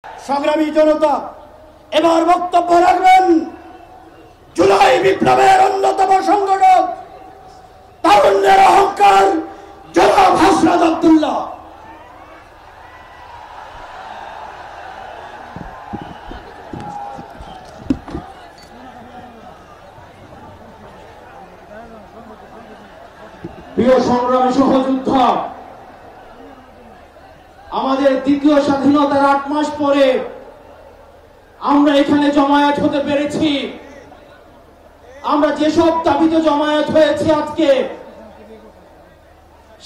সংগ্রামী জনতা এবার বক্তব্য রাখবেন জুলাই বিপ্লবের অন্যতম সংগঠক তারুণ্যের অহংকার জনাব হাসনাত আব্দুল্লাহ। প্রিয় সংগ্রামী সহযোদ্ধা, আমাদের দ্বিতীয় স্বাধীনতার ৮ মাস পরে আমরা এখানে জমায়েত হতে পেরেছি। আমরা যেসব দাবিতে জমায়েত হয়েছি আজকে,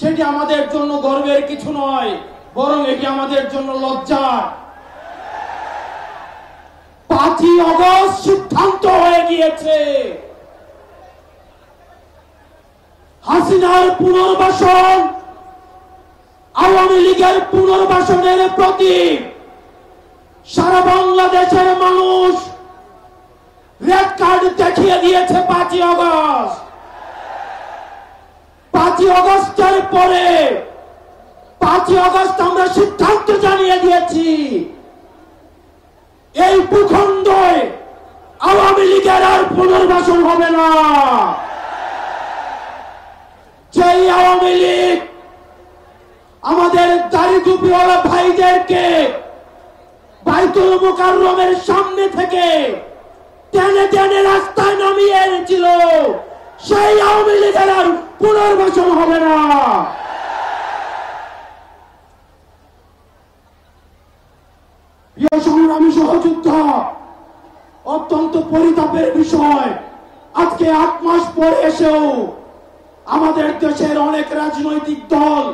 সেটি আমাদের জন্য গর্বের কিছু নয়, বরং এটি আমাদের জন্য লজ্জা। ৫ই আগস্ট সিদ্ধান্ত হয়ে গিয়েছে হাসিনার পুনর্বাসন, আওয়ামী লীগের পুনর্বাসনের প্রতি সারা বাংলাদেশের মানুষ রেড কার্ড দেখিয়ে দিয়েছে। ৫ই আগস্ট ৫ই আগস্টের পরে ৫ই আগস্ট আমরা সিদ্ধান্ত জানিয়ে দিয়েছি, এই ভূখণ্ডে আওয়ামী লীগের আর পুনর্বাসন হবে না। যেই আওয়ামী লীগ আমাদের দাড়ি টুপিওয়ালা ভাইদেরকে বাইতুল মুকাররমের সামনে থেকে টেনে টেনে রাস্তায় নামিয়ে এনেছিল, সেই আওয়ামী লীগের আর পুনর্বাসন হবে না। প্রিয় সংগ্রামী সহযোদ্ধা, অত্যন্ত পরিতাপের বিষয়, আজকে ৮ মাস পরে এসেও আমাদের দেশের অনেক রাজনৈতিক দল,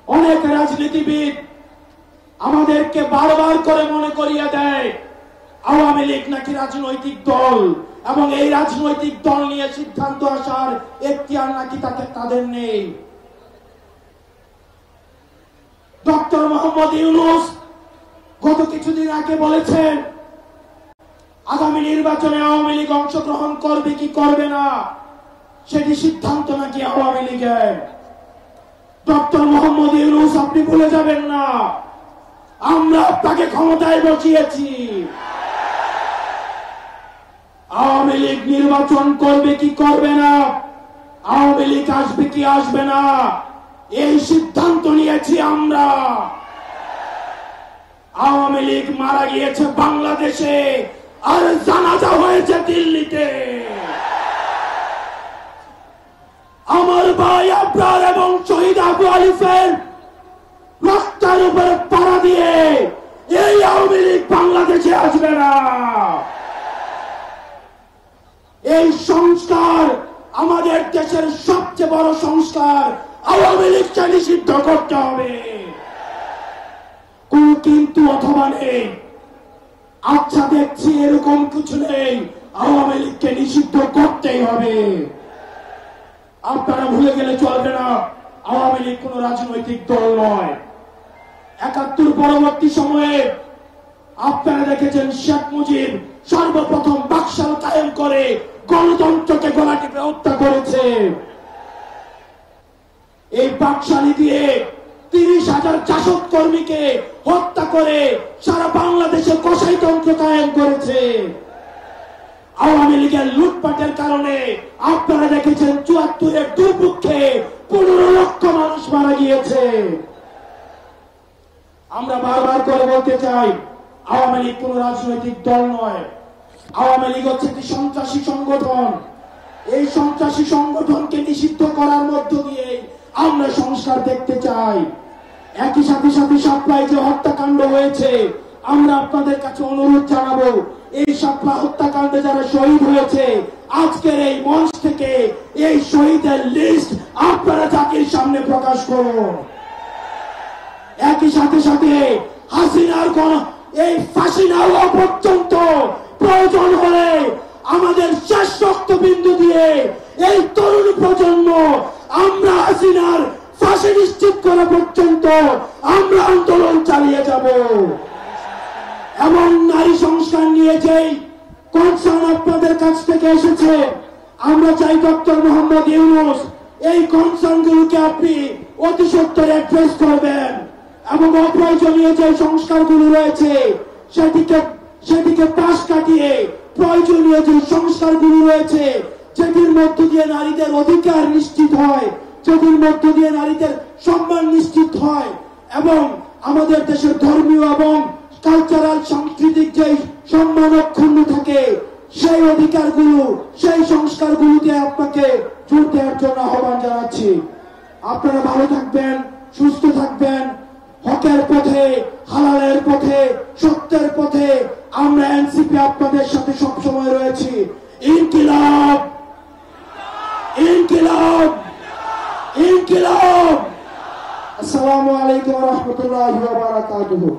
অনেক রাজনীতিবিদ আমাদেরকে বারবার করে মনে করিয়ে দেয় আওয়ামী লীগ নাকি রাজনৈতিক দল, এবং এই রাজনৈতিক দল নিয়ে সিদ্ধান্ত আসার এখতিয়ার নাকি তাদের নেই। ডক্টর মোহাম্মদ ইউনূস গত কিছুদিন আগে বলেছেন আগামী নির্বাচনে আওয়ামী লীগ অংশগ্রহণ করবে কি করবে না সেটি সিদ্ধান্ত নাকি আওয়ামী লীগের। ডক্টর মোহাম্মদ ইউনূস, আপনি ভুলে যাবেন না, আমরা আপনাকে ক্ষমতায় বসিয়েছি। আওয়ামী লীগ নির্বাচন করবে কি করবে না, আওয়ামী লীগ আসবে কি আসবে না, এই সিদ্ধান্ত নিয়েছি আমরা। আওয়ামী লীগ মারা গিয়েছে বাংলাদেশে, আর জানাজা হয়েছে দিল্লিতে। আমার ভাই আবরার এবং শহীদ আবু আলিফের রাস্তার উপরে পাড়া দিয়ে এই আওয়ামী লীগ বাংলাদেশে আসবে না। এই সংস্কার আমাদের দেশের সবচেয়ে বড় সংস্কার, আওয়ামী লীগকে নিষিদ্ধ করতে হবে। কোন কিন্তু অথবা নেই, আচ্ছা দেখছি এরকম কিছু নেই, আওয়ামী লীগকে নিষিদ্ধ করতেই হবে। আপনারা ভুলে গেলে চলবে না, আওয়ামী লীগ কোন রাজনৈতিক দল নয়। ৭১ পরবর্তী সময়ে আপনারা দেখেছেন শেখ মুজিব সর্বপ্রথম বাকশাল কায়েম করে গণতন্ত্রকে গলা টিপে হত্যা করেছে। এই বাকশালী দিয়ে ৩০,০০০ জাসদ কর্মীকে হত্যা করে সারা বাংলাদেশে কসাইতন্ত্র কায়েম করেছে। আওয়ামী লীগের লুটপাটের কারণে আপনারা দেখেছেন ৭৪-এর দুর্ভিক্ষে ১৫ লক্ষ মানুষ মারা গিয়েছে। আমরা বারবার করে বলতে চাই, আওয়ামী লীগ কোন রাজনৈতিক দল নয়, আওয়ামী লীগ হচ্ছে একটি সন্ত্রাসী সংগঠন। এই সন্ত্রাসী সংগঠনকে নিষিদ্ধ করার মধ্য দিয়ে আমরা সংস্কার দেখতে চাই। একই সাথে সাপ্লায় যে হত্যাকাণ্ড হয়েছে, আমরা আপনাদের কাছে অনুরোধ জানাবো, এই সাপলা হত্যাকাণ্ডে যারা শহীদ হয়েছে, আজকের এই মঞ্চ থেকে এই শহীদের লিস্ট আপনারা জাতির সামনে প্রকাশ করুন। একই সাথে হাসিনার এই ফাঁসি না হওয়া পর্যন্ত প্রয়োজন হলে আমাদের শেষ রক্তবিন্দু দিয়ে এই তরুণ প্রজন্ম আমরা হাসিনার ফাঁসি নিশ্চিত করা পর্যন্ত আমরা আন্দোলন চালিয়ে যাব। এবং নারী সংস্কার নিয়ে যেই কনসার্ন আপনাদের কাছ থেকে এসেছে, আমরা চাই ডক্টর মোহাম্মদ ইউনূস এই কনসার্নগুলোকে আপনি অতি সত্বর অ্যাড্রেস করবেন। এবং অপ্রয়োজনীয় যে সংস্কারগুলো রয়েছে সেটিকে পাশ কাটিয়ে প্রয়োজনীয় যে সংস্কারগুলো রয়েছে, যেটির মধ্য দিয়ে নারীদের অধিকার নিশ্চিত হয়, যেটির মধ্য দিয়ে নারীদের সম্মান নিশ্চিত হয় এবং আমাদের দেশের ধর্মীয় এবং কালচারাল সাংস্কৃতিক যে সম্মান অক্ষুণ্ণ থাকে, সেই অধিকারগুলো, সেই সংস্কারগুলোতে আপনাকে জোর দেওয়ার জন্য আহ্বান জানাচ্ছি। আপনারা ভালো থাকবেন, সুস্থ থাকবেন, হকের পথে, হালালের পথে, সত্যের পথে আমরা এনসিপি আপনাদের সাথে সবসময় রয়েছি। ইনকিলাব, ইনকিলাব, ইনকিলাব। আসসালামু আলাইকুম ওয়া রাহমাতুল্লাহি ওয়া বারাকাতুহু।